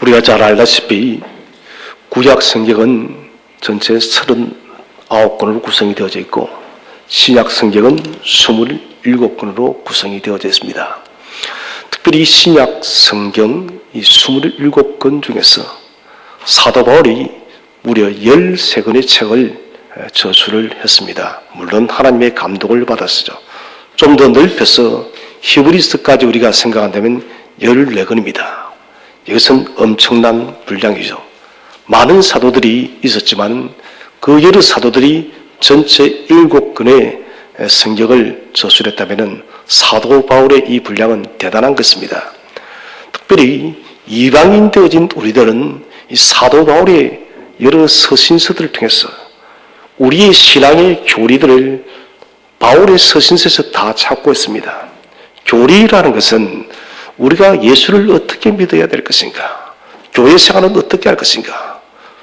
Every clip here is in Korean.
우리가 잘 알다시피 구약 성경은 전체 39권으로 구성이 되어져 있고 신약 성경은 27권으로 구성이 되어져 있습니다. 특별히 신약 성경 이 27권 중에서 사도 바울이 무려 13권의 책을 저술을 했습니다. 물론 하나님의 감독을 받았죠. 좀 더 넓혀서 히브리서까지 우리가 생각한다면 14권입니다. 이것은 엄청난 분량이죠. 많은 사도들이 있었지만 그 여러 사도들이 전체 7권의 성경을 저술했다면 사도 바울의 이 분량은 대단한 것입니다. 특별히 이방인 되어진 우리들은 이 사도 바울의 여러 서신서들을 통해서 우리의 신앙의 교리들을 바울의 서신서에서 다 찾고 있습니다. 교리라는 것은 우리가 예수를 어떻게 믿어야 될 것인가? 교회 생활은 어떻게 할 것인가?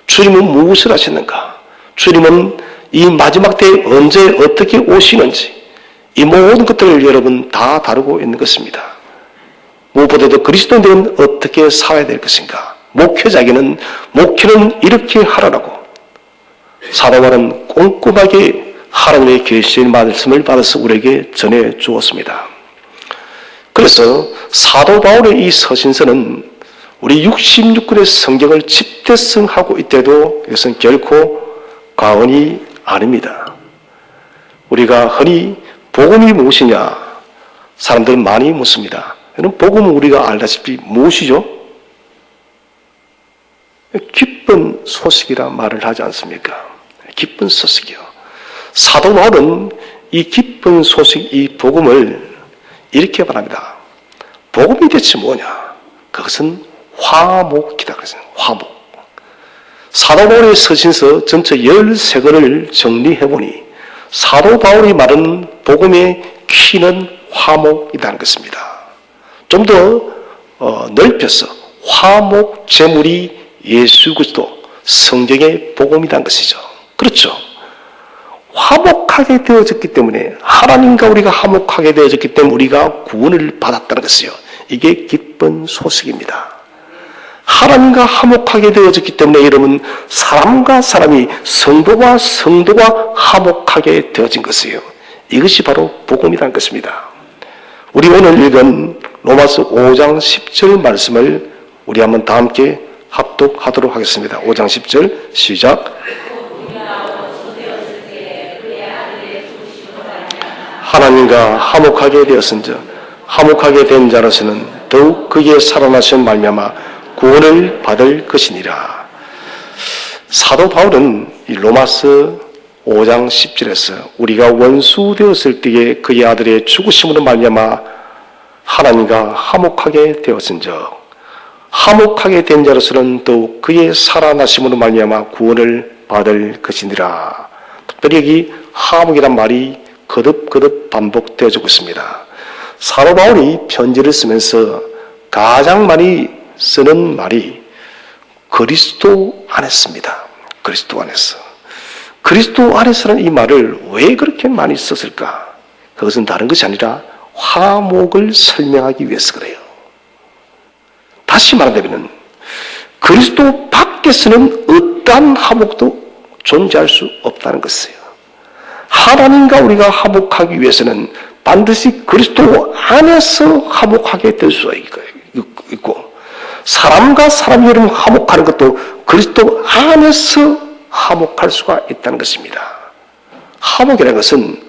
주님은 무엇을 하셨는가? 주님은 이 마지막 때에 언제 어떻게 오시는지 이 모든 것들을 여러분 다 다루고 있는 것입니다. 무엇보다도 그리스도인들은 어떻게 살아야 될 것인가? 목회자에게는 목회는 이렇게 하라고 사도 바울은 꼼꼼하게 하나님의 계시의 말씀을 받아서 우리에게 전해 주었습니다. 그래서 사도 바울의 이 서신서는 우리 66권의 성경을 집대성하고 있대도 이것은 결코 과언이 아닙니다. 우리가 흔히 복음이 무엇이냐 사람들은 많이 묻습니다. 복음은 우리가 알다시피 무엇이죠? 기쁜 소식이라 말을 하지 않습니까? 기쁜 소식이요. 사도 바울은 이 기쁜 소식, 이 복음을 이렇게 말합니다. 복음이 대체 뭐냐? 그것은 화목이다. 그래서 화목. 사도 바울의 서신서 전체 13권을 정리해보니 사도 바울이 말하는 복음의 키는 화목이라는 것입니다. 좀 더 넓혀서 화목 제물이 예수 그리스도 성경의 복음이라는 것이죠. 그렇죠. 화목하게 되어졌기 때문에 하나님과 우리가 화목하게 되어졌기 때문에 우리가 구원을 받았다는 것이요. 이게 기쁜 소식입니다. 하나님과 화목하게 되어졌기 때문에 여러분 사람과 사람이 성도와 성도가 화목하게 되어진 것이에요. 이것이 바로 복음이라는 것입니다. 우리 오늘 읽은 로마서 5장 10절 말씀을 우리 한번 다 함께 합독하도록 하겠습니다. 5장 10절 시작. 하나님과 화목하게 되었은즉 화목하게 된 자로서는 더욱 그의 살아나신 말미암아 구원을 받을 것이니라. 사도 바울은 이 로마서 5장 10절에서 우리가 원수 되었을 때에 그의 아들의 죽으심으로 말미암아 하나님과 화목하게 되었은즉 화목하게 된 자로서는 더욱 그의 살아나심으로 말미암아 구원을 받을 것이니라. 특별히 여기 화목이란 말이 거듭거듭 반복되어지고 있습니다. 사도 바울이 편지를 쓰면서 가장 많이 쓰는 말이 그리스도 안에서입니다. 그리스도 안에서. 그리스도 안에서는 이 말을 왜 그렇게 많이 썼을까? 그것은 다른 것이 아니라 화목을 설명하기 위해서 그래요. 다시 말하자면 그리스도 밖에서는 어떠한 화목도 존재할 수 없다는 것이에요. 하나님과 우리가 화목하기 위해서는 반드시 그리스도 안에서 화목하게 될 수 있고 사람과 사람이 여러분 화목하는 것도 그리스도 안에서 화목할 수가 있다는 것입니다. 화목이라는 것은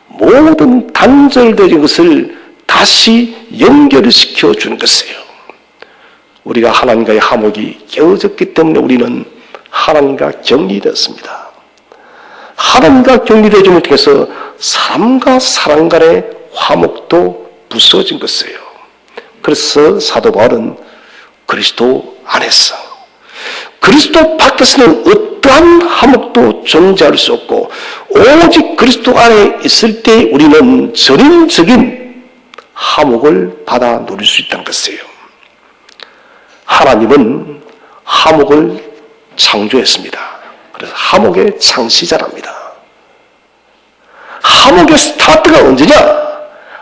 모든 단절된 것을 다시 연결을 시켜주는 것이에요. 우리가 하나님과의 화목이 깨어졌기 때문에 우리는 하나님과 격리되었습니다. 하나님과 격리되어짐을 통해서 사람과 사람 간의 화목도 부서진 것이에요. 그래서 사도 바울은 그리스도 안에서 그리스도 밖에서는 어떠한 화목도 존재할 수 없고 오직 그리스도 안에 있을 때 우리는 전인적인 화목을 받아 누릴 수 있다는 것이에요. 하나님은 화목을 창조했습니다. 그래서 화목의 창시자랍니다. 화목의 스타트가 언제냐?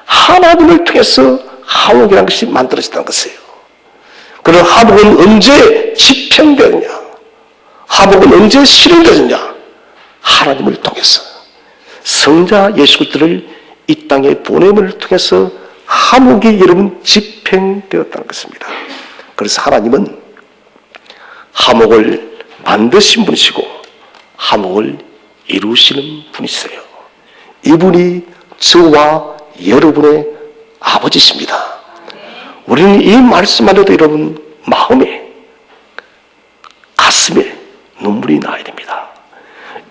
하나님을 통해서 화목이라는 것이 만들어졌다는 것이에요. 그런 하복은 언제 집행되느냐? 하복은 언제 실현되느냐? 하나님을 통해서 성자 예수 그리스도를 이 땅에 보냄을 통해서 하복이 여러분 집행되었다는 것입니다. 그래서 하나님은 하복을 만드신 분이시고 하복을 이루시는 분이세요. 이분이 저와 여러분의 아버지십니다. 우리는 이 말씀만 해도 여러분 마음에 가슴에 눈물이 나야 됩니다.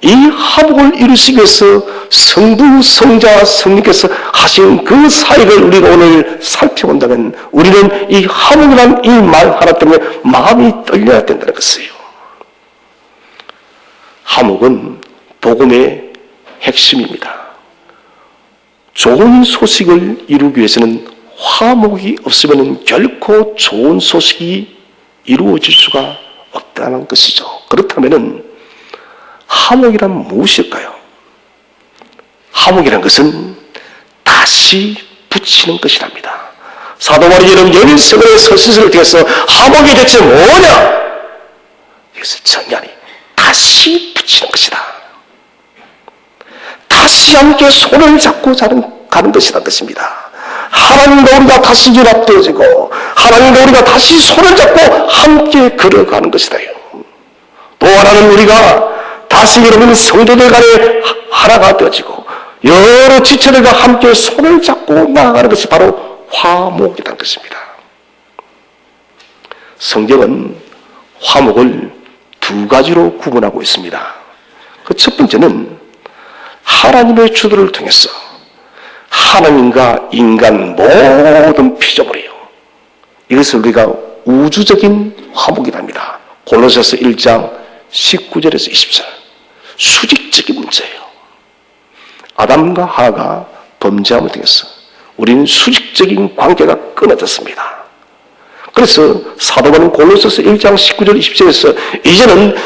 이 하복을 이루시기 위해서 성부, 성자, 성령께서 하신 그 사역을 우리가 오늘 살펴본다면 우리는 이 하복이라는 이 말 하나 때문에 마음이 떨려야 된다는 것이에요. 하복은 복음의 핵심입니다. 좋은 소식을 이루기 위해서는 화목이 없으면 결코 좋은 소식이 이루어질 수가 없다는 것이죠. 그렇다면 화목이란 무엇일까요? 화목이란 것은 다시 붙이는 것이랍니다. 사도 바울이 이런 열성의 서신서를 통해서 화목이 대체 뭐냐? 이것을 정리하니 다시 붙이는 것이다. 다시 함께 손을 잡고 가는 것이라는 것입니다. 하나님과 우리가 다시 연합되어지고 하나님과 우리가 다시 손을 잡고 함께 걸어가는 것이다. 또 하나는 우리가 다시 여러분 성도들 간에 하나가 되어지고 여러 지체들과 함께 손을 잡고 나아가는 것이 바로 화목이라는 것입니다. 성경은 화목을 두 가지로 구분하고 있습니다. 그 첫 번째는 하나님의 주도를 통해서 하나님과 인간 모든 피조물이요. 이것을 우리가 우주적인 화목이랍니다. 골로새서 1장 19절에서 20절. 수직적인 문제예요. 아담과 하와가 범죄함을 통해서 우리는 수직적인 관계가 끊어졌습니다. 그래서 사도 바울은 골로새서 1장 19절 20절에서 이제는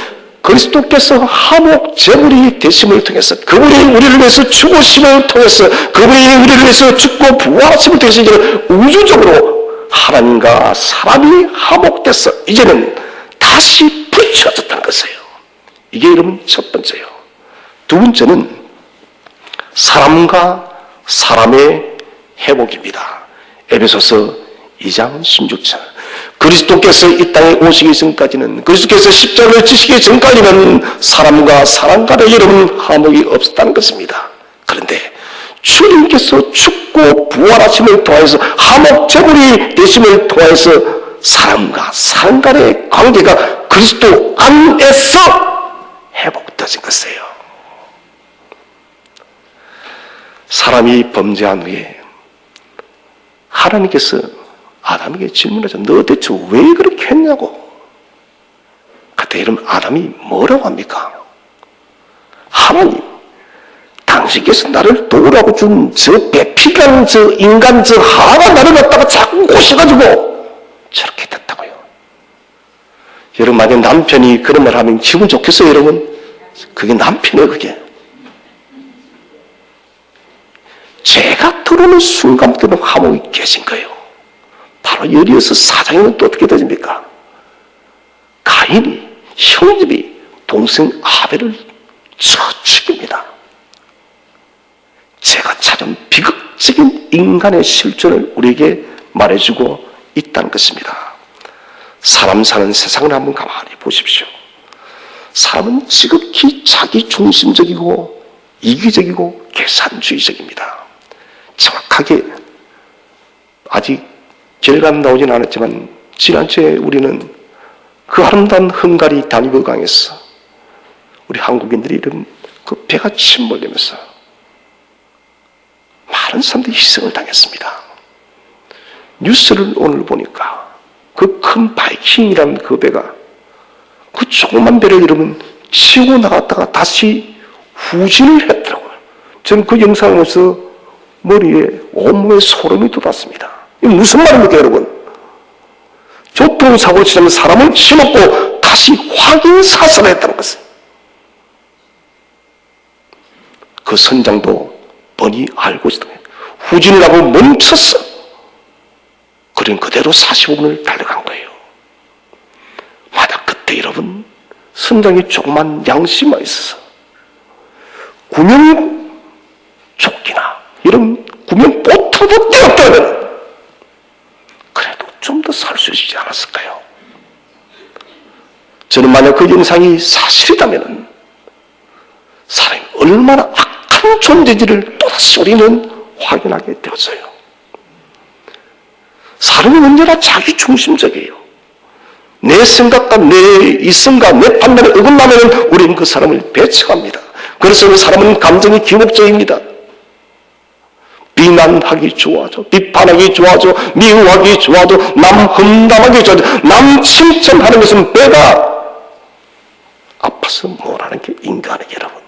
그리스도께서 화목 제물이 되심을 통해서 그분이 우리를 위해서 죽으심을 통해서 그분이 우리를 위해서 죽고 부활하심을 통해서 이제는 우주적으로 하나님과 사람이 화목돼서 이제는 다시 붙여졌다는 것이에요. 이게 여러분 첫 번째예요. 두 번째는 사람과 사람의 회복입니다. 에베소서 2장 16절. 그리스도께서 이 땅에 오시기 전까지는 그리스도께서 십자가를 지시기 전까지는 사람과 사람 간에 여러분 화목이 없었다는 것입니다. 그런데 주님께서 죽고 부활하심을 통해서 화목 제물이 되심을 통해서 사람과 사람 간의 관계가 그리스도 안에서 회복되어진 것이에요. 사람이 범죄한 후에 하나님께서 아담에게 질문하죠. 너 대체 왜 그렇게 했냐고. 그때 이러면 아담이 뭐라고 합니까? 하나님, 당신께서 나를 도우라고 준 저 배피간 저 인간 저 하가 나를 갖다가 자꾸 꼬셔가지고 저렇게 됐다고요. 여러분 만약 남편이 그런 말 하면 기분 좋겠어요, 여러분? 그게 남편이에요, 그게. 죄가 들어오는 순간부터 화목이 깨진 거예요. 바로 여리여서 4장에는 또 어떻게 되집니까? 가인이 형집이 동생 아벨을 죽입니다. 제가 찾은 비극적인 인간의 실존을 우리에게 말해주고 있다는 것입니다. 사람 사는 세상을 한번 가만히 보십시오. 사람은 지극히 자기중심적이고 이기적이고 계산주의적입니다. 정확하게 아직 결과는 나오진 않았지만 지난주에 우리는 그 아름다운 헝가리 다뉴브 강에서 우리 한국인들이 이런 그 배가 침몰되면서 많은 사람들이 희생을 당했습니다. 뉴스를 오늘 보니까 그 큰 바이킹이라는 그 배가 그 조그만 배를 여러분 치고 나갔다가 다시 후진을 했더라고요. 저는 그 영상을 보면서 머리에 온몸에 소름이 돋았습니다. 이게 무슨 말입니까, 여러분? 교통사고를 치면 사람을 치먹고 다시 확인사살을 했다는 것을. 그 선장도 뻔히 알고 있었던 거예요. 후진을 하고 멈췄어. 그런 그대로 45분을 달려간 거예요. 그때 여러분 선장이 조그만 양심만 있어서 구명조끼나 이런 구명보트도 떼었다면 그래도 좀 더 살 수 있지 않았을까요? 저는 만약 그 영상이 사실이라면 사람이 얼마나 악한 존재인지를 또다시 우리는 확인하게 되었어요. 사람은 언제나 자기 중심적이에요. 내 생각과 내 이성과 내 판단에 어긋나면 우리는 그 사람을 배척합니다. 그래서 그 사람은 감정이 기복적입니다. 비난하기 좋아하죠. 비판하기 좋아하죠. 미워하기 좋아하죠. 남 험담하기 좋아하죠. 남 칭찬하는 것은 배가 아파서 뭐라는 게 인간의 여러분.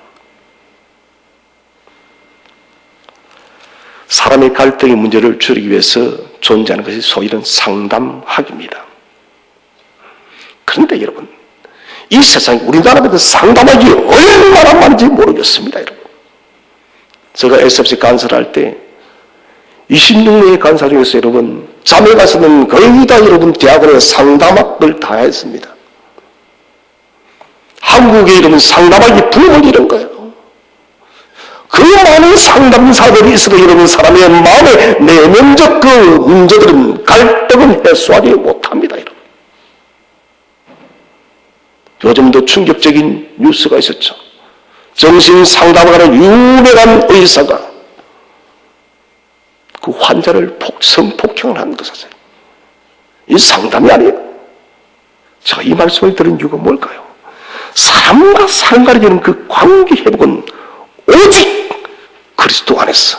사람의 갈등의 문제를 줄이기 위해서 존재하는 것이 소위 이런 상담학입니다. 그런데 여러분, 이 세상에 우리나라에서 상담학이 얼마나 많은지 모르겠습니다, 여러분. 제가 SFC 간사를 할 때 26명의 간사 중에서 여러분, 자매 가서는 거의 다 여러분 대학원에 상담학을 다 했습니다. 한국에 여러분 상담학이 붐을 이룬 거예요. 그 많은 상담사들이 있어도 여러분 사람의 마음의 내면적 그 문제들은 갈등은 해소하지 못합니다, 여러분. 요즘도 충격적인 뉴스가 있었죠. 정신 상담을 하는 유명한 의사가 그 환자를 성폭행을 한 것이었어요. 이 상담이 아니에요. 제가 이 말씀을 들은 이유가 뭘까요? 사람과 사람 간의 그 관계 회복은 오직 그리스도 안에서,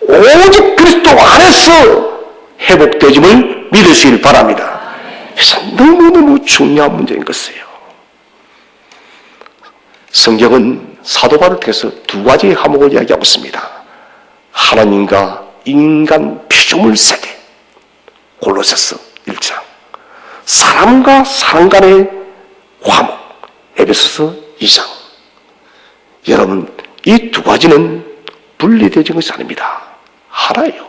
오직 그리스도 안에서 회복되짐을 믿으시길 바랍니다. 그래서 너무너무 중요한 문제인 것이에요. 성경은 사도 바울을 통해서 두 가지 화목을 이야기하고 있습니다. 하나님과 인간 피조물 세계, 골로새서 1장. 사람과 사람 간의 화목, 에베소서 2장. 여러분, 이 두 가지는 분리되는 것이 아닙니다. 하나예요.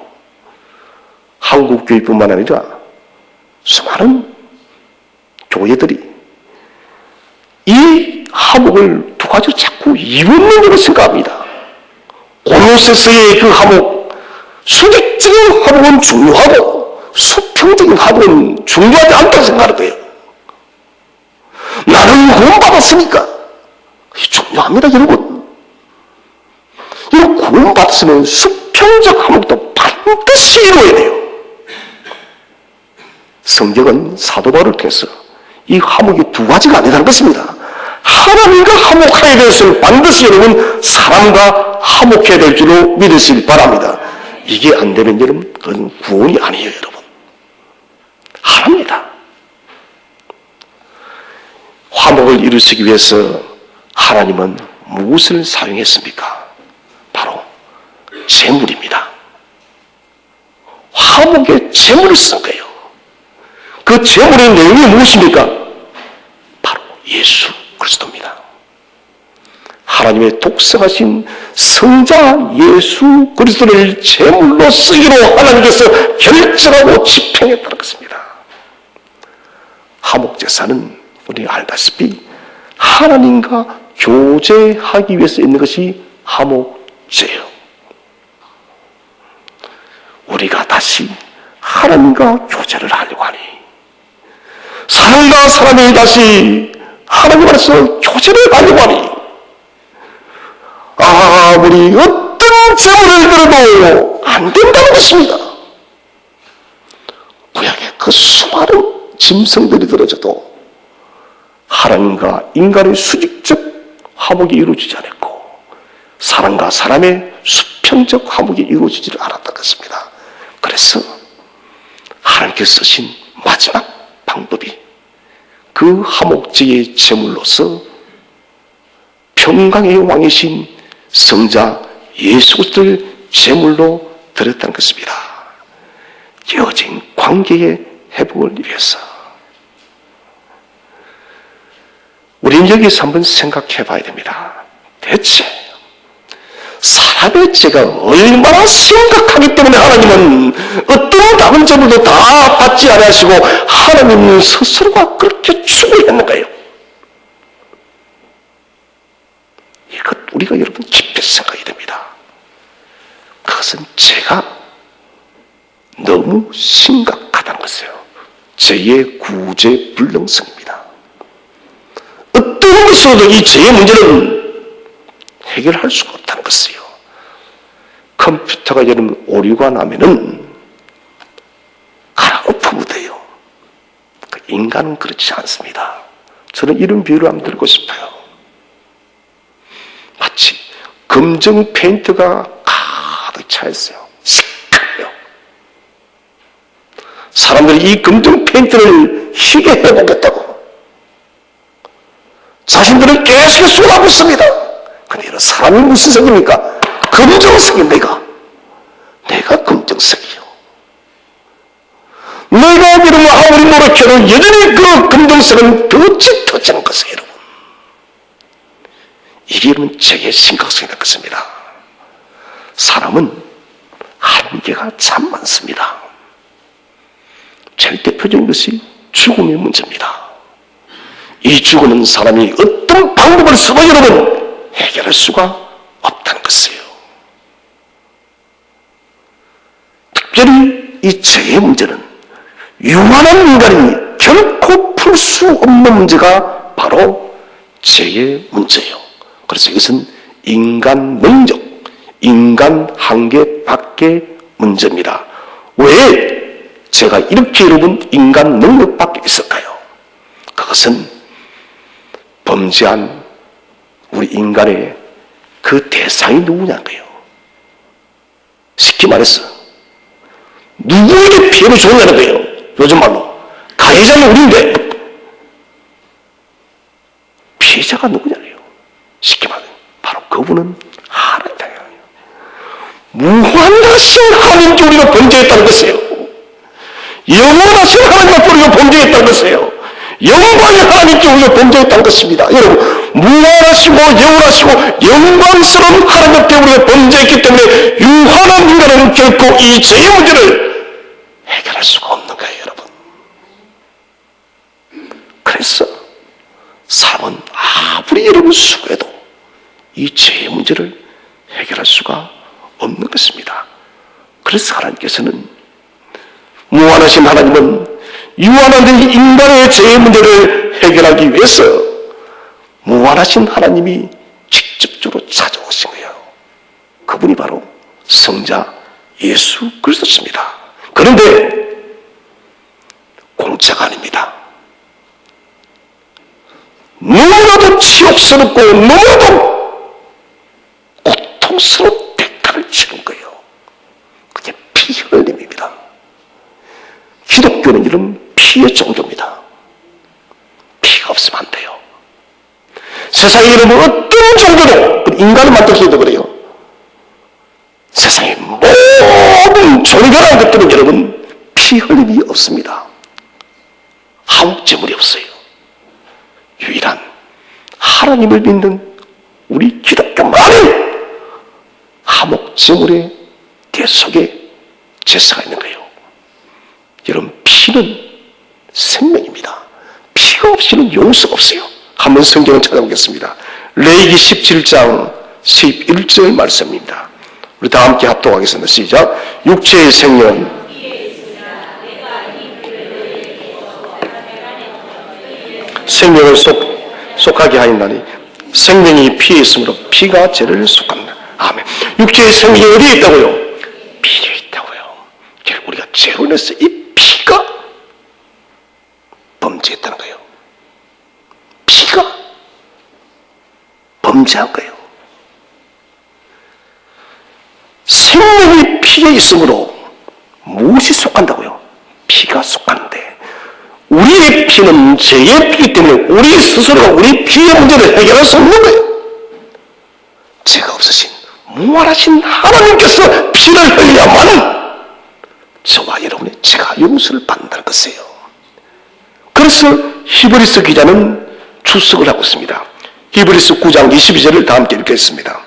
한국교회뿐만 아니라 수많은 교회들이 이 화목을 두 가지로 자꾸 이웃문으로 생각합니다. 골로새서의 그 화목, 수직적인 화목은 중요하고 수평적인 화목은 중요하지 않다고 생각하는 거예요. 나는 구원받았으니까 중요합니다, 여러분. 이 구원받았으면 수평적 화목도 반드시 이루어야 돼요. 성경은 사도 바울을 통해서 이 화목이 두 가지가 아니라는 것입니다. 하나님과 화목하게 되었으면 반드시 여러분 사람과 화목해야 될 줄로 믿으시길 바랍니다. 이게 안 되면 여러분 그건 구원이 아니에요, 여러분. 하나입니다. 화목을 이루시기 위해서 하나님은 무엇을 사용했습니까? 바로 재물입니다. 화목의 재물을 쓴 거예요. 그 재물의 내용이 무엇입니까? 바로 예수 그리스도입니다. 하나님의 독생하신 성자 예수 그리스도를 제물로 쓰기로 하나님께서 결정하고 집행했다는 것입니다. 화목제사는 우리가 알다시피 하나님과 교제하기 위해서 있는 것이 화목제예요. 우리가 다시 하나님과 교제를 하려고 하니, 사람과 사람이 다시 하나님 안에서 교제를 하려고 하니, 아무리 어떤 재물을 들어도 안 된다는 것입니다. 구약의 그 수많은 짐승들이 들어져도 하나님과 인간의 수직적 화목이 이루어지지 않았고 사람과 사람의 수평적 화목이 이루어지지 않았다는 것입니다. 그래서 하나님께서 쓰신 마지막 방법이 그 화목제의 제물로서 평강의 왕이신 성자 예수 그리스도를 제물로 드렸다는 것입니다. 이어진 관계의 회복을 위해서. 우리는 여기서 한번 생각해 봐야 됩니다. 대체 사람 아합의 죄가 얼마나 심각하기 때문에 하나님은 어떤 다른 제물도 다 받지 않으시고 하나님 스스로가 그렇게 추구했는가요? 이것 우리가 여러분 깊이 생각해야 됩니다. 그것은 죄가 너무 심각하다는 것이에요. 죄의 구제불능성입니다. 어떤 것으로도 이 죄의 문제는 해결할 수가 없다는 것이에요. 컴퓨터가 여러분 오류가 나면은 갈아엎으면 돼요. 인간은 그렇지 않습니다. 저는 이런 비유를 한번 들고 싶어요. 마치 검정 페인트가 가득 차 있어요. 시커매요. 사람들이 이 검정 페인트를 희게 해보겠다고 자신들은 계속 쏟아붓습니다. 근데 이런 사람이 무슨 색입니까? 검정색입니다. 내가 검정색이요. 내가 이러면 아무리 노력해도 여전히 그 검정색은 더 짙어지는 것이에요, 여러분. 이게 여러분 죄의 심각성이라는 것입니다. 사람은 한계가 참 많습니다. 제일 대표적인 것이 죽음의 문제입니다. 이 죽음은 사람이 어떤 방법을 써도 여러분 해결할 수가 없다는 것이에요. 특별히 이 죄의 문제는 유한한 인간이 결코 풀 수 없는 문제가 바로 죄의 문제예요. 그래서 이것은 인간 능력, 인간 한계 밖의 문제입니다. 왜 제가 이렇게 여러분 인간 능력 밖에 있을까요? 그것은 범죄한 우리 인간의 그 대상이 누구냐는 거예요. 쉽게 말해서 누구에게 피해를 줬냐는 거예요. 요즘 말로 가해자는 우리인데 피해자가 누구냐래요. 쉽게 말하면 바로 그분은 하나님이에요. 무한하신 하나님께 우리가 범죄했다는 것이에요. 영원하신 하나님 앞에 우리가 범죄했다는 것이에요. 영광의 하나님께 우리가 범죄했다는 것입니다. 여러분, 무한하시고 영원하시고 영광스러운 하나님 앞에 우리가 범죄했기 때문에 유한한 인간은 결코 이 죄의 문제를 해결할 수가 없는 거예요, 여러분. 그래서 사람은 아무리 여러분 수고해도 이 죄의 문제를 해결할 수가 없는 것입니다. 그래서 하나님께서는 무한하신 하나님은 유한한 인간의 죄의 문제를 해결하기 위해서 무한하신 하나님이 직접적으로 찾아오신 거예요. 그분이 바로 성자 예수 그리스도십니다. 그런데 공짜가 아닙니다. 너무나도 치욕스럽고 너무나도 고통스러운 대가를 치른 거예요. 그게 피 흘림입니다. 기독교는 이런 피의 종교입니다. 피가 없으면 안 돼요. 세상에 여러분 어떤 종교도 인간을 만들어도 그래요. 세상의 모든 종교라는 것들은 여러분 피 흘림이 없습니다. 한옥제물이 없어요. 유일한 하나님을 믿는 우리 기독교만이 한옥제물의 대 속에 제사가 있는 거예요. 여러분 피는 생명입니다. 피가 없이는 용서가 없어요. 한번 성경을 찾아보겠습니다. 레위기 17장 11절 말씀입니다. 우리 다 함께 합독하겠습니다. 시작. 육체의 생명 생명을 속하게 하였나니 생명이 피에 있으므로 피가 죄를 속한다. 아멘. 육체의 생명이 어디에 있다고요? 피에 있다고요. 결국 우리가 죄로 인해서 이 피가 범죄했다는 거예요. 피가 범죄한 거예요. 생명이 피에 있으므로 무엇이 속한다고요? 피가 속하는데 우리의 피는 죄의 피이기 때문에 우리 스스로가 우리 피의 문제를 해결할 수 없는 거예요. 죄가 없으신 무한하신 하나님께서 피를 흘려야만 저와 여러분의 죄가 용서를 받는다는 것이에요. 그래서 히브리서 기자는 추석을 하고 있습니다. 히브리서 9장 22절을 다 함께 읽겠습니다.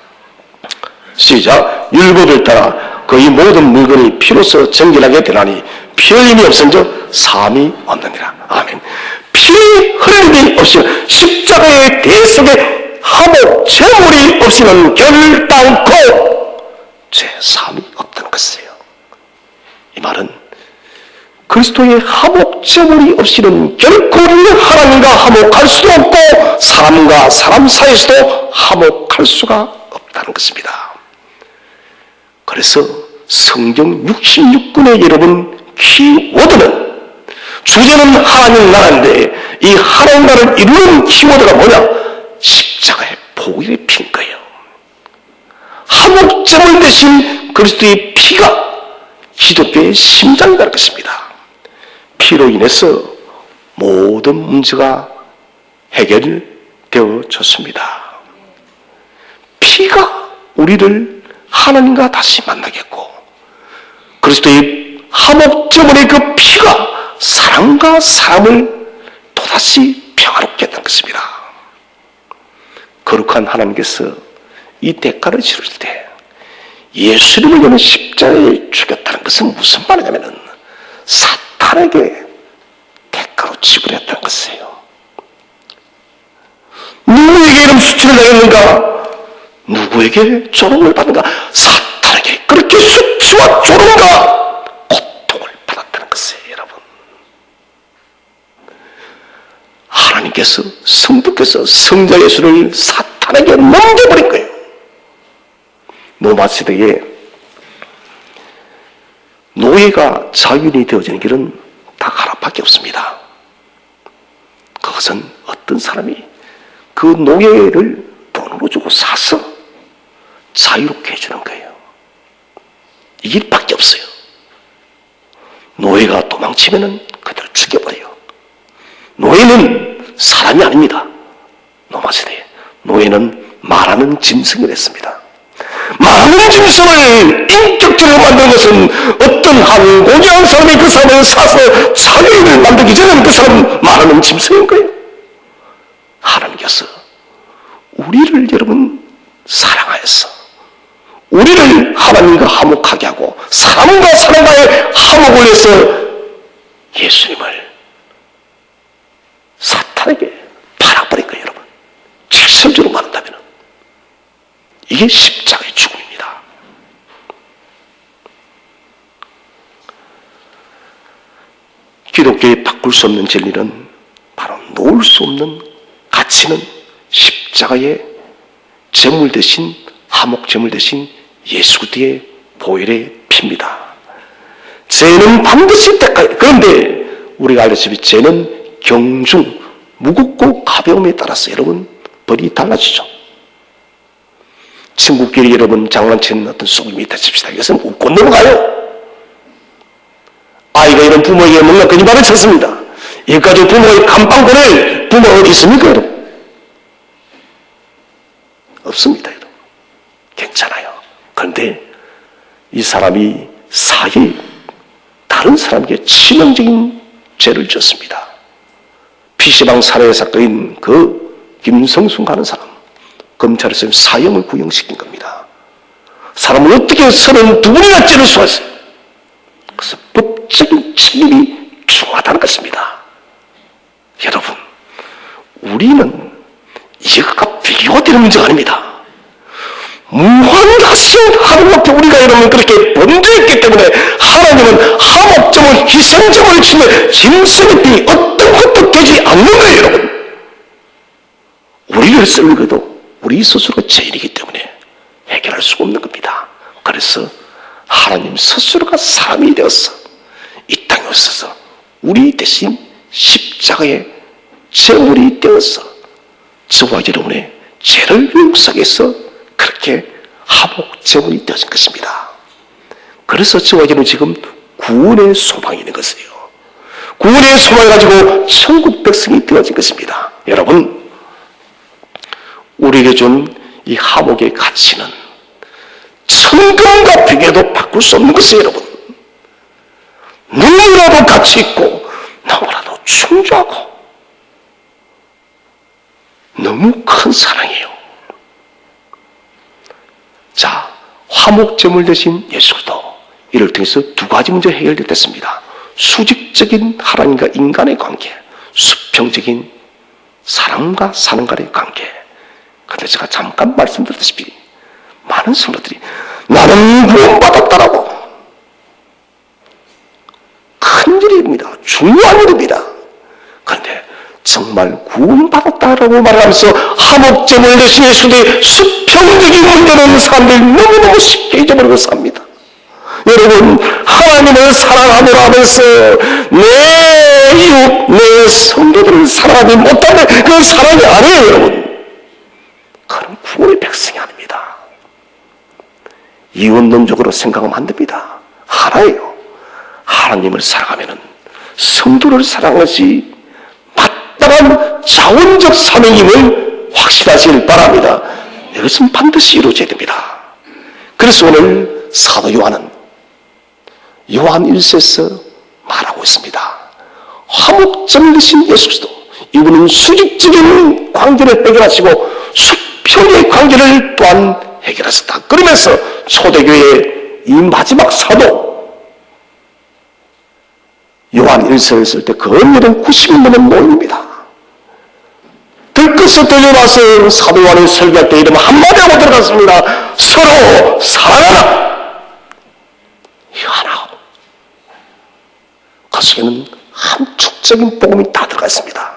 시작. 율법을 따라 그의 모든 물건이 피로써 정결하게 되나니 피 흘림이 없은즉 사함이 없느니라. 아멘. 피 흘림이 없이는 십자가의 대속에 화목 제물이 없이는 결단코 제 사함이 없다는 것이에요. 이 말은 그리스도의 화목 제물이 없이는 결코 우리는 하나님과 화목할 수도 없고 사람과 사람 사이에서도 화목할 수가 없다는 것입니다. 그래서 성경 66권의 여러분 키워드는 주제는 하나님 나라인데 이 하나님 나라를 이루는 키워드가 뭐냐? 십자가의 보혈의 피인 거예요. 화목제물 대신 그리스도의 피가 기독교의 심장이라는 것입니다. 피로 인해서 모든 문제가 해결되어졌습니다. 피가 우리를 하나님과 다시 만나게 했고 그리스도의 화목제물의 그 피가 사람과 사람을 또다시 평화롭게 했다는 것입니다. 거룩한 하나님께서 이 대가를 치를 때 예수님을 위해 십자가에 죽였다는 것은 무슨 말이냐면 사탄에게 대가로 지불했다는 것이에요. 누구에게 이런 수치를 당했는가? 누구에게 조롱을 받는가? 사탄에게 그렇게 수치와 조롱과 고통을 받았다는 것이에요. 여러분, 하나님께서 성부께서 성자 예수를 사탄에게 넘겨버린 거예요. 로마 시대에 노예가 자유인이 되어지는 길은 다 하나밖에 없습니다. 그것은 어떤 사람이 그 노예를 돈으로 주고 사서 자유롭게 해주는 거예요. 이 길밖에 없어요. 노예가 도망치면은 그대로 죽여버려요. 노예는 사람이 아닙니다. 로마 시대에 노예는 말하는 짐승이 됐습니다. 말하는 짐승을 인격적으로 만드는 것은 어떤 항고지한 사람이 그 사람을 사서 자유인을 만들기 전에는 그 사람은 말하는 짐승인 거예요. 하나님께서 우리를 여러분 사랑하여서 우리를 하나님과 화목하게 하고 사람과 사람과의 화목을 위해서 예수님을 사탄에게 팔아버린 거예요. 여러분, 직설적으로 말한다면 이게 십자가의 죽음입니다. 기독교에 바꿀 수 없는 진리는 바로 놓을 수 없는 가치는 십자가의 제물 대신 화목 제물 대신 예수 그리스도의 보혈의 피입니다. 죄는 반드시 대가요. 그런데 우리가 알다시피 죄는 경중, 무겁고 가벼움에 따라서 여러분 벌이 달라지죠. 친구끼리 여러분 장난치는 어떤 속임이 있다칩시다. 이것은 웃고 넘어가요. 아이가 이런 부모에게 뭔가 거짓말을 쳤습니다. 여기까지 부모의 감빵 보낼 부모가 어디 있습니까, 여러분? 없습니다, 여러분. 괜찮아요. 그런데 이 사람이 사기, 다른 사람에게 치명적인 죄를 지었습니다. PC방 살해 사건인 그 김성순 하는 사람, 검찰에서 사형을 구형시킨 겁니다. 사람을 어떻게 32번이나 찌를 수가 있어요? 그래서 법적인 책임이 중요하다는 것입니다. 여러분, 우리는 이것과 비교가 되는 문제가 아닙니다. 무한하신 하나님 앞에 우리가 여러분 그렇게 번제했기 때문에 하나님은 화목제물, 희생제물을 치면 짐승의 피 어떤 것도 되지 않는 거예요, 여러분. 우리를 썰거도 우리 스스로가 죄인이기 때문에 해결할 수가 없는 겁니다. 그래서 하나님 스스로가 사람이 되어서 이 땅에 오셔서 우리 대신 십자가의 제물이 되어서 저와 여러분의 죄를 용서하기 위해서 그렇게 화목 제물이 되어진 것입니다. 그래서 저와 여러분 지금 구원의 소망이 있는 것이에요. 구원의 소망을 가지고 천국 백성이 되어진 것입니다. 여러분, 우리에게 준 이 화목의 가치는 천금과 비교도 바꿀 수 없는 것이에요, 여러분. 너무나도 가치 있고 너무나도 충주하고 너무 큰 사랑이에요. 자, 화목제물 대신 예수 그리스도, 이를 통해서 두 가지 문제가 해결됐습니다. 수직적인 하나님과 인간의 관계, 수평적인 사람과 사람 간의 관계. 그런데 제가 잠깐 말씀드렸다시피 많은 성도들이 나는 구원받았다라고, 큰 일입니다. 중요한 일입니다. 그런데 정말 구원받았다라고 말하면서 화목제물 대신 예수의 수평적인 문제는 사람들이 너무너무 쉽게 잊어버리고 삽니다. 여러분, 하나님을 사랑하노라 하면서 내 이웃, 내 성도들을 사랑하지 못하는 그런 사랑이 아니에요, 여러분. 그런 구원의 백성이 아닙니다. 이원론적으로 생각하면 안 됩니다. 하나예요. 하나님을 사랑하면은 성도를 사랑하는 것이 마땅한 자원적 사명임을 확신하시길 바랍니다. 이것은 반드시 이루어져야 됩니다. 그래서 오늘 사도 요한 1서에서 말하고 있습니다. 화목제물 대신 예수 그리스도, 이분은 수직적인 관계를 해결하시고 수평의 관계를 또한 해결하셨다. 그러면서 초대교회의 이 마지막 사도 요한 1서를 쓸 때 거의 90인 넘는 모임입니다. 들것을 들려와서 사도 요한이 설교할 때 이름 한마디 하고 들어갔습니다. 서로 사랑하라. 이거 하나. 그 속에는 함축적인 복음이 다 들어가 있습니다.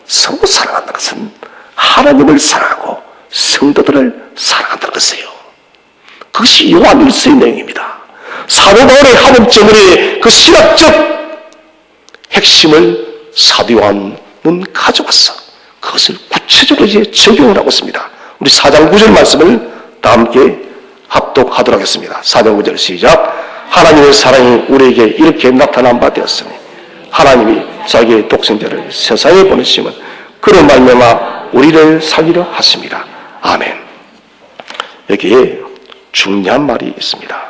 서로 사랑한다는 것은 하나님을 사랑하고 성도들을 사랑한다는 것이에요. 그것이 요한 1서의 내용입니다. 사도 바울의 화목제물의 그 신학적 핵심을 사도 요한은 가져왔어. 그것을 구체적으로 이제 적용을 하고 있습니다. 우리 4장 9절 말씀을 다 함께 합독하도록 하겠습니다. 4장 9절 시작. 하나님의 사랑이 우리에게 이렇게 나타난 바 되었으니 하나님이 자기의 독생자를 세상에 보내심은 그로 말미암아 우리를 살리려 하십니다. 아멘. 여기에 중요한 말이 있습니다.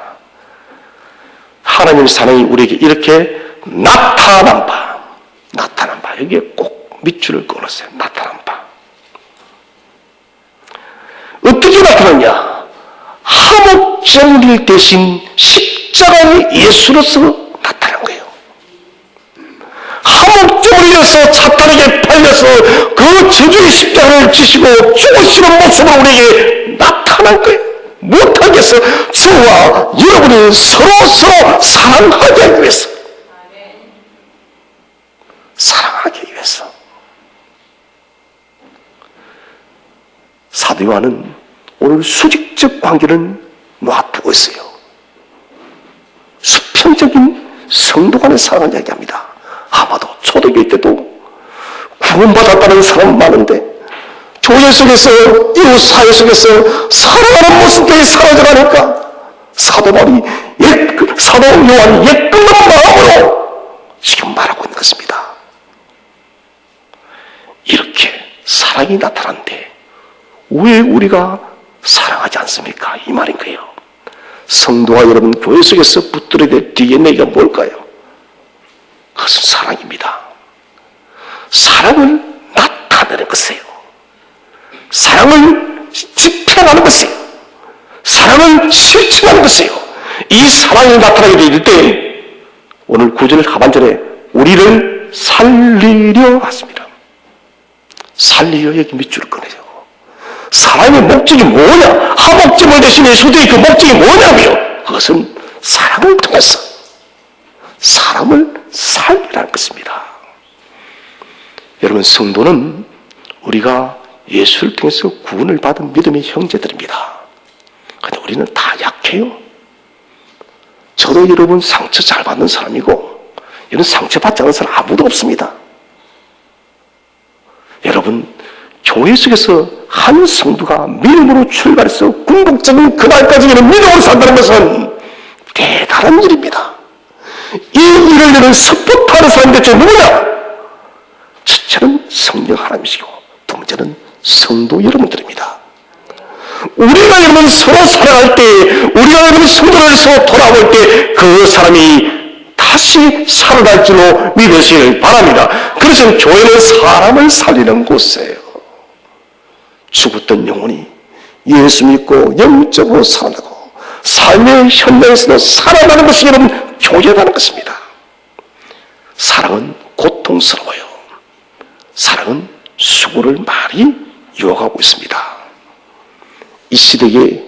하나님의 사랑이 우리에게 이렇게 나타난 바. 여기에 꼭 밑줄을 그어놨어요. 나타난 바. 어떻게 나타났냐? 화목제물 대신 십자가의 예수로서 나타난 거예요. 화목제물이어서 사탄에게 팔려서 그 저주의 십자가를 지시고 죽으시는 모습으로 우리에게 나타난 거예요. 못하겠어. 저와 여러분이 서로 사랑하기 위해서. 사랑하기 위해서. 사도 요한은 오늘 수직적 관계를 놔두고 있어요. 수평적인 성도 간의 사랑을 이야기합니다. 아마도 초대교회 때도 구원받았다는 사람 많은데 교회 속에서, 이웃 사회 속에서 사랑하는 모습들이 사라져가니까 사도 요한이 예끝난 마음으로 지금 말하고 있는 것입니다. 이렇게 사랑이 나타났는데 왜 우리가 사랑하지 않습니까? 이 말인 거예요. 성도와 여러분 교회 속에서 붙들어야 될 DNA가 뭘까요? 그것은 사랑입니다. 사랑을 나타내는 것이에요. 사랑을 집행하는 것이에요. 사랑을 실천하는 것이에요. 이 사랑이 나타나게 될 때 오늘 9절 하반절에 우리를 살리려 하십니다. 살리려 여기 밑줄을 꺼내죠. 사랑의 목적이 뭐냐? 화목제물 대신 예수의 그 목적이 뭐냐고요? 그것은 사랑을 통해서 사람을 살리라는 것입니다. 여러분, 성도는 우리가 예수를 통해서 구원을 받은 믿음의 형제들입니다. 그런데 우리는 다 약해요. 저도 여러분 상처 잘 받는 사람이고 이런 상처받지 않은 사람 아무도 없습니다. 여러분, 교회 속에서 한 성도가 믿음으로 출발해서 궁극적인 그날까지는 믿음으로 산다는 것은 대단한 일입니다. 이 일을 내는 서포트하는 사람이 대체 누구냐? 첫째는 성령 하나님이시고 두 번째는 성도 여러분들입니다. 우리가 여러분 서로 사랑할 때, 우리가 여러분 성도를 서로 돌아볼 때 그 사람이 다시 살아날 줄로 믿으시길 바랍니다. 그래서 교회는 사람을 살리는 곳이에요. 죽었던 영혼이 예수 믿고 영적으로 살아나고 삶의 현장에서도 살아가는 것이 여러분 교제라는 것입니다. 사랑은 고통스러워요. 사랑은 수고를 많이 요구하고 있습니다. 이 시대의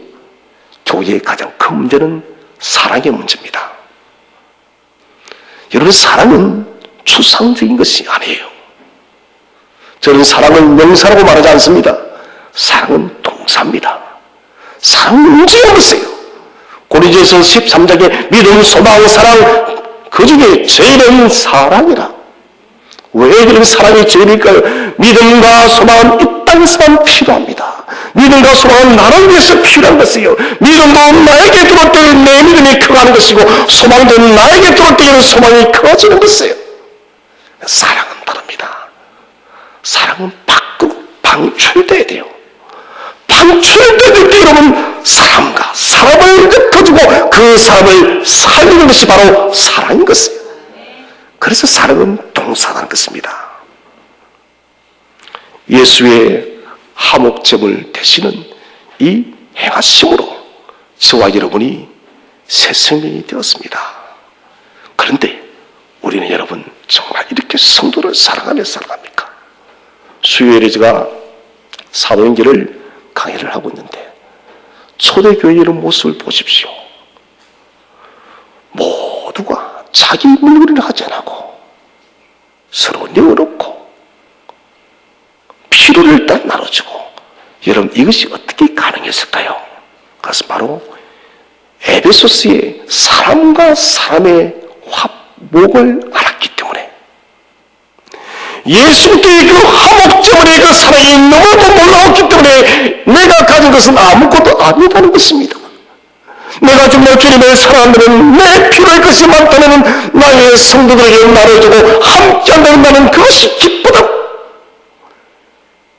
교회의 가장 큰 문제는 사랑의 문제입니다. 여러분, 사랑은 추상적인 것이 아니에요. 저는 사랑을 명사라고 말하지 않습니다. 사랑은 동사입니다. 사랑은 움직여보세요. 고린도전서 13장에 믿음, 소망, 사랑, 그 중에 제일은 사랑이라. 왜 그런 사랑이 제일일까요? 믿음과 소망은 이 땅에서만 필요합니다. 믿음과 소망은 나를 위해서 필요한 것이에요. 믿음도 나에게 들어올 때 내 믿음이 커가는 것이고, 소망도 나에게 들어올 때에는 소망이 커지는 것이에요. 사랑은 다릅니다. 사랑은 밖으로 방출돼야 돼요. 방출될 때 여러분, 사람과 사람을 흩어주고 그 사람을 살리는 것이 바로 사랑인 것이에요. 그래서 사랑은 동사라는 것입니다. 예수의 화목제물 되시는 이 행하심으로 저와 여러분이 새 생명이 되었습니다. 그런데 우리는 여러분 정말 이렇게 성도를 사랑하며 살아갑니까? 수요일에 제가 사도행전을 강의를 하고 있는데 초대교회의 이런 모습을 보십시오. 모두가 자기 물놀이를 하지 않고 서로 내어놓고 필요를 일단 나눠주고, 여러분 이것이 어떻게 가능했을까요? 그것은 바로 에베소스의 사람과 사람의 화목을 알았기 때문에, 예수님께의 그 화목제물의 그 사랑이 너무도 놀라웠기 때문에 내가 가진 것은 아무것도 아니다는 것입니다. 내가 정말 주님을 사랑한다면, 내 필요할 것이 많다면 나의 성도들에게 나눠주고 함께 한다면 나는 그것이 기쁘다.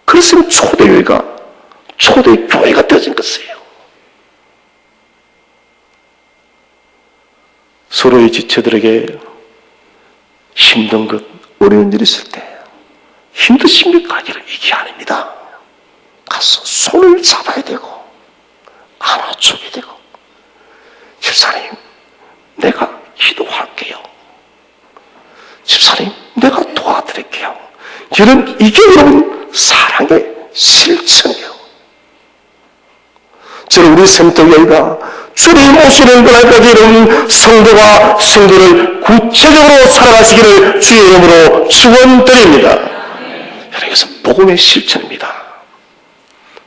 그래서 초대교회가 되어진 것이에요. 서로의 지체들에게 힘든 것, 어려운 일이 있을 때 힘드십니까? 이게 아닙니다. 가서 손을 잡아야 되고 안아주게 되고, 집사님 내가 기도할게요. 집사님 내가 도와드릴게요. 이게 여러분 사랑의 실천이에요. 저는 우리 센터교회가 주님 오시는 그날까지 여러분 성도가 성도를 구체적으로 살아가시기를 주의 이름으로 축원드립니다. 여러분, 이것은 복음의 실천입니다.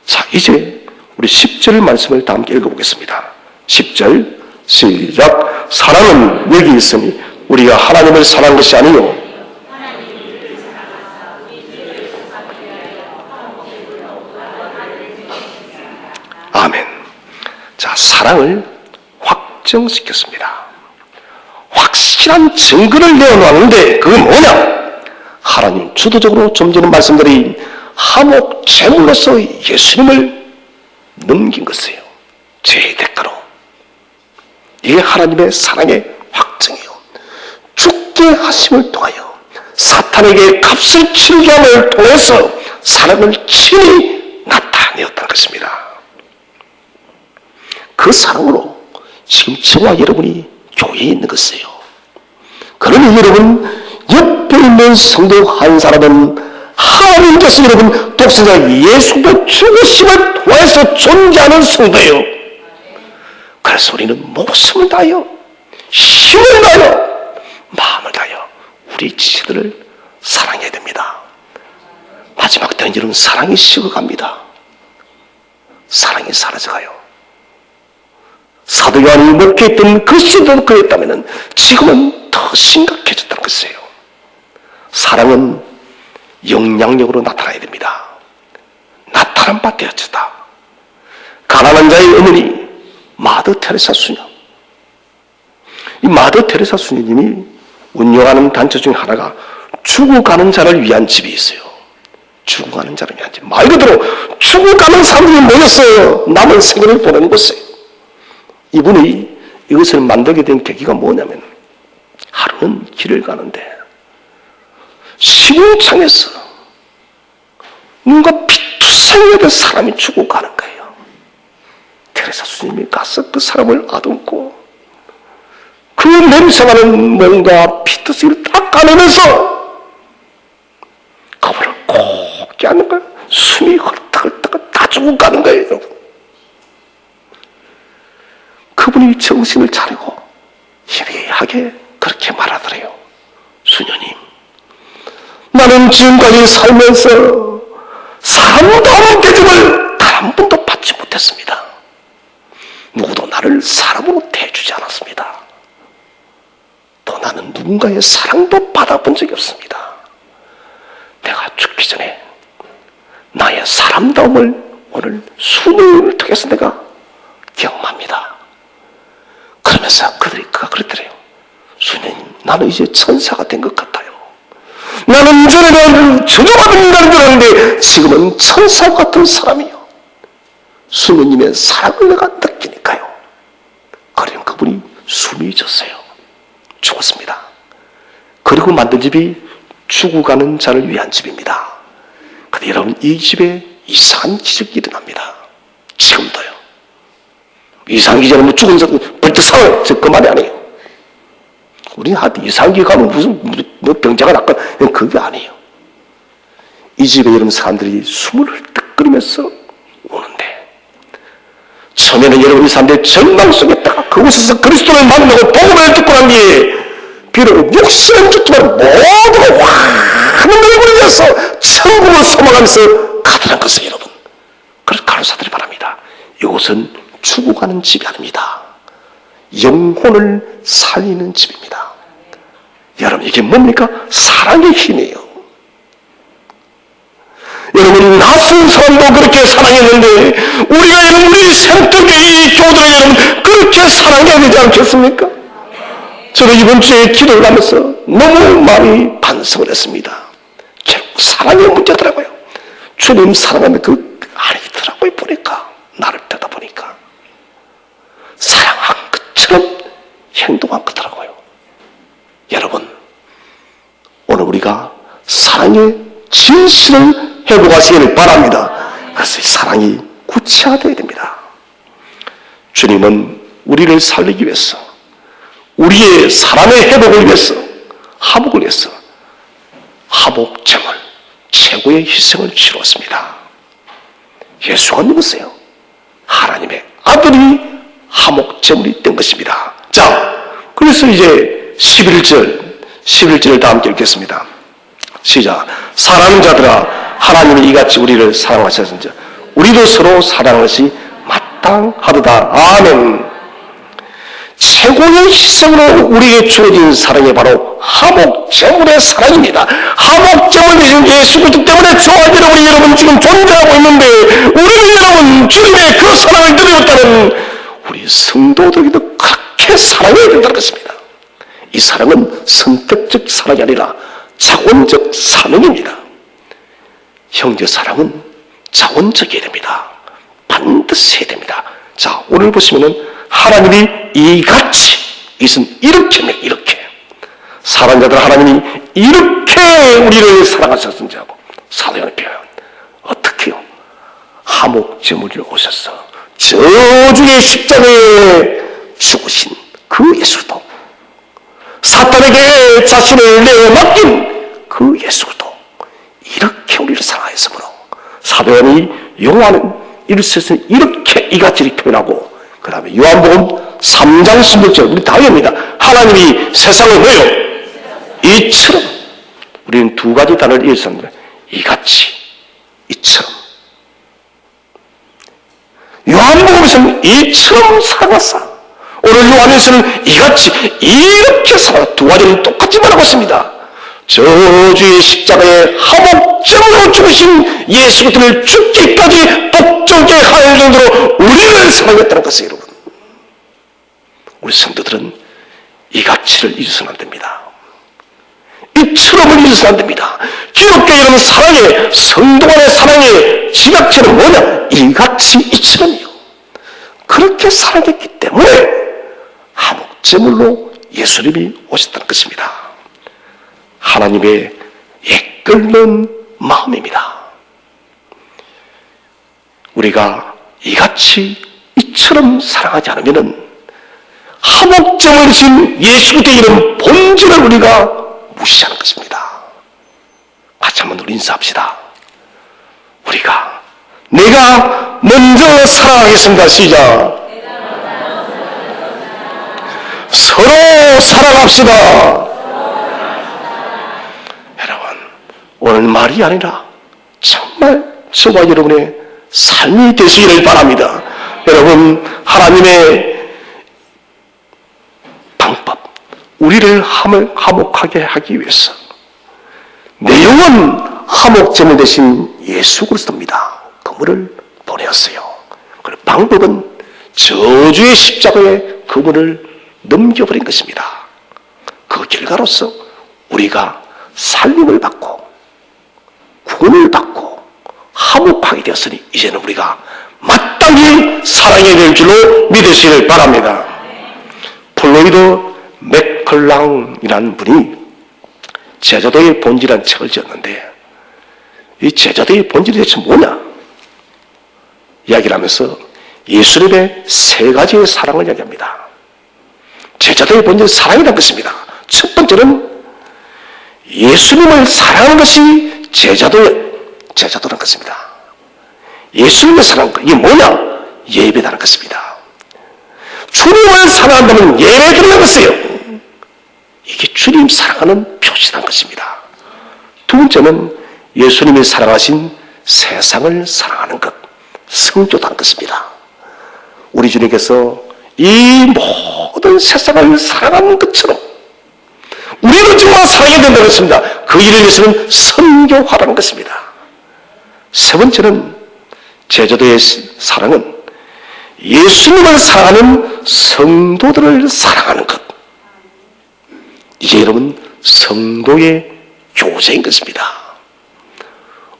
자, 이제 우리 10절 말씀을 다 함께 읽어보겠습니다. 10절 시작. 사랑은 여기 있으니 우리가 하나님을 사랑한 것이 아니요 아멘. 자, 사랑을 확정시켰습니다. 확실한 증거를 내어놓았는데 그게 뭐냐? 하나님 주도적으로 좀 전에 말씀드린 화목 제물로서 예수님을 넘긴 것이에요. 죄의 대가로. 이게 하나님의 사랑의 확증이에요. 죽게 하심을 통하여 사탄에게 값을 치르게 함을 통해서 사랑을 친히 나타내었다는 것입니다. 그 사랑으로 지금 저와 여러분이 교회에 있는 것이에요. 그러니 여러분 옆에 있는 성도 한 사람은 하나님께서 여러분 독생자 예수도 죽으심을 통해서 존재하는 성도예요. 그래서 우리는 목숨을 다하여 힘을 다하여 마음을 다하여 우리 지체들을 사랑해야 됩니다. 마지막 때는 여러분 사랑이 식어갑니다. 사랑이 사라져가요. 사도 요한이 목회했던 그 시대도 그랬다면 지금은 더 심각해졌다는 것이에요. 사랑은 영향력으로 나타나야 됩니다. 나타난 바 되어졌다. 가난한 자의 어머니 마더 테레사 수녀, 이 마더 테레사 수녀님이 운영하는 단체 중에 하나가 죽어가는 자를 위한 집이 있어요. 죽어가는 자를 위한 집. 말 그대로 죽어가는 사람들이 모여서 남은 생애를 보내는 곳이에요. 이분이 이것을 만들게 된 계기가 뭐냐면, 하루는 길을 가는데 시궁창에서 뭔가 피투성이된 사람이 죽어가는 거예요. 그래서 주님이 가서 그 사람을 아듬고 그 냄새나는 몸과 피투성이를 닦아내면서 그분을 꼭 껴안는 거예요. 숨이 헐떡헐떡 다 죽고 가는 거예요, 여러분. 그분이 정신을 차리고 희미하게 그렇게 말하더래요. 수녀님, 나는 지금까지 살면서 사람다운 대접을 단 한 번도 받지 못했습니다. 누구도 나를 사람으로 대해주지 않았습니다. 또 나는 누군가의 사랑도 받아본 적이 없습니다. 내가 죽기 전에 나의 사람다움을 오늘 수능을 통해서 내가 경험합니다. 그러면서 그가 그랬더래요. 수녀님, 나는 이제 천사가 된 것 같아요. 나는 전에는 저주받은 인간인 줄 알았는데 지금은 천사 같은 사람이요. 수녀님의 사랑을 내가 느끼니까요. 그러면 그분이 숨이 졌어요. 죽었습니다. 그리고 만든 집이 죽어가는 자를 위한 집입니다. 근데 여러분, 이 집에 이상한 기적이 일어납니다. 지금도요. 이상한 기적은 뭐 죽은 사람 벌떡 살아요. 저 그만이 아니에요. 우리 하여튼 이상한 기적 가면 무슨 뭐 병자가 났건 그게 아니에요. 이 집에 여러분 사람들이 숨을 헐떡거리면서 오는데, 처음에는 여러분 이 사람들이 절망 속에 있다가 그곳에서 그리스도를 만나고 복음을 듣고 난 뒤에 비록 육신은 죽지만 모두가 환한 얼굴을 위해서 천국을 소망하면서 가더란 것을 여러분, 그래서 간호사들이 말합니다. 이곳은 죽어가는 집이 아닙니다. 영혼을 살리는 집입니다. 여러분, 이게 뭡니까? 사랑의 힘이에요. 여러분, 낯선 사람도 그렇게 사랑했는데 우리가 여러분, 우리 생뚱의 이 교도를 여러분 그렇게 사랑해야 되지 않겠습니까? 저는 이번 주에 기도를 하면서 너무 많이 반성을 했습니다. 결국 사랑의 문제더라고요. 주님 사랑하면 그 아니더라고요. 보니까, 나를 듣다 보니까 사랑한 것처럼 행동한 거더라고요. 여러분, 오늘 우리가 사랑의 진실을 회복하시기를 바랍니다. 그래서 사랑이 구체화되어야 됩니다. 주님은 우리를 살리기 위해서, 우리의 사람의 회복을 위해서, 화목을 위해서 화목제물, 최고의 희생을 치렀습니다. 예수가 누구세요? 하나님의 아들이 화목제물이 된 것입니다. 자, 그래서 이제 11절을 다 함께 읽겠습니다. 시작. 사랑하는 자들아, 하나님이 이같이 우리를 사랑하셨은지 우리도 서로 사랑하는 것이 마땅하도다. 아멘. 최고의 희생으로 우리에게 주어진 사랑이 바로 화목제물의 사랑입니다. 화목제물 예수 그리스도 때문에 좋아지는 우리 여러분 지금 존재하고 있는데, 우리는 여러분 주님의 그 사랑을 누렸다는 우리 성도들에게도 그렇게 사랑해야 된다는 것입니다. 이 사랑은 선택적 사랑이 아니라 자원적 사랑입니다. 형제 사랑은 자원적이어야 됩니다. 반드시 해야 됩니다. 자, 오늘 보시면은 하나님이 이같이, 이것은 이렇게 사랑자들 하나님이 이렇게 우리를 사랑하셨는지 하고 사도행전의 표현 어떻게요? 화목제물을 오셔서 저주의 십자가에 죽으신 그 예수도, 사탄에게 자신을 내어맡긴 그 예수도 이렇게 우리를 사랑하였으므로 사도행전이 용하는 일서에서 이렇게 이같이 이렇게 표현하고, 그 다음에 요한복음 3장 16절 우리 다 외웁니다. 하나님이 세상을 왜요? 이처럼. 우리는 두 가지 단어를 읽었습니다. 이같이, 이처럼. 요한복음에서는 이처럼 사랑하사, 오늘 요한에서는 이같이 이렇게 사랑하사, 두 가지는 똑같이 말하고 있습니다. 저주의 십자가에 화목제물로 죽으신 예수 그리스도를 죽기까지 복종케 할 정도로 우리를 사랑했다는 것이에요. 여러분, 우리 성도들은 이 가치를 잊어서는 안 됩니다. 이처럼을 잊어서는 안 됩니다. 기독교 여러분 사랑의, 성도 간의 사랑의 지각체는 뭐냐? 이같이 이처럼이요. 그렇게 사랑했기 때문에 화목제물로 예수님이 오셨다는 것입니다. 하나님의 이끌는 마음입니다. 우리가 이같이 이처럼 사랑하지 않으면은 하목점을 주신 예수 그리스도의 이름 본질을 우리가 무시하는 것입니다. 같이 한번 우리 인사합시다. 우리가 내가 먼저 사랑하겠습니다. 시작. 서로 사랑합시다. 여러분, 오늘 말이 아니라 정말 저와 여러분의 삶이 되시기를 바랍니다. 여러분, 하나님의 방법, 우리를 화목하게 하기 위해서 내용은 화목제물 대신 예수 그리스도입니다. 그분을 보내었어요. 그리고 방법은 저주의 십자가에 그분을 넘겨버린 것입니다. 그 결과로서 우리가 살림을 받고 구원을 받고 화목하게 되었으니 이제는 우리가 마땅히 사랑해야 될 줄로 믿으시길 바랍니다. 플로이드 맥컬랑이라는 분이 제자도의 본질이라는 책을 지었는데 이 제자도의 본질이 대체 뭐냐? 이야기를 하면서 예수님의 세 가지의 사랑을 이야기합니다. 제자도의 본질은 사랑이라는 것입니다. 첫 번째는 예수님을 사랑하는 것이 제자도라는 것입니다. 예수님을 사랑하는 것, 이게 뭐냐? 예배라는 것입니다. 주님을 사랑한다면 예배 드리는 것이에요. 이게 주님 사랑하는 표시라는 것입니다. 두 번째는 예수님이 사랑하신 세상을 사랑하는 것, 성조라는 것입니다. 우리 주님께서 이 모든 세상을 사랑하는 것처럼 우리를 정말 사랑해야 된다는 것입니다. 그 일을 위해서는 선교화라는 것입니다. 세 번째는 제자도의 사랑은 예수님을 사랑하는 성도들을 사랑하는 것. 이제 여러분 성도의 교제인 것입니다.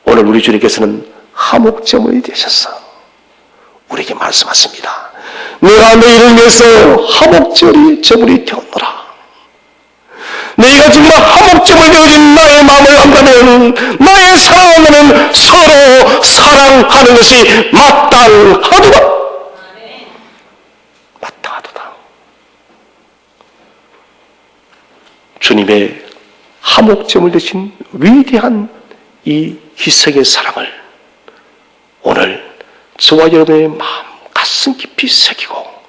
오늘 우리 주님께서는 화목제물이 되셔서 우리에게 말씀하십니다. 내가 너희를 위해서 화목제물이 되었노라. 너희가 정말 화목제물 되어진 나의 마음을 안다면 나의 사랑하는 서로 사랑하는 것이 마땅하도다. 마땅하도다. 주님의 화목제물 되신 위대한 이 희생의 사랑을 오늘 저와 여러분의 마음 가슴 깊이 새기고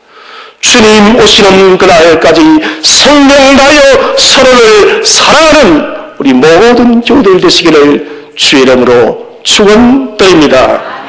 주님 오시는 그날까지 생명 다하여 서로를 사랑하는 우리 모든 교우들 되시기를 주의 이름으로 축원드립니다.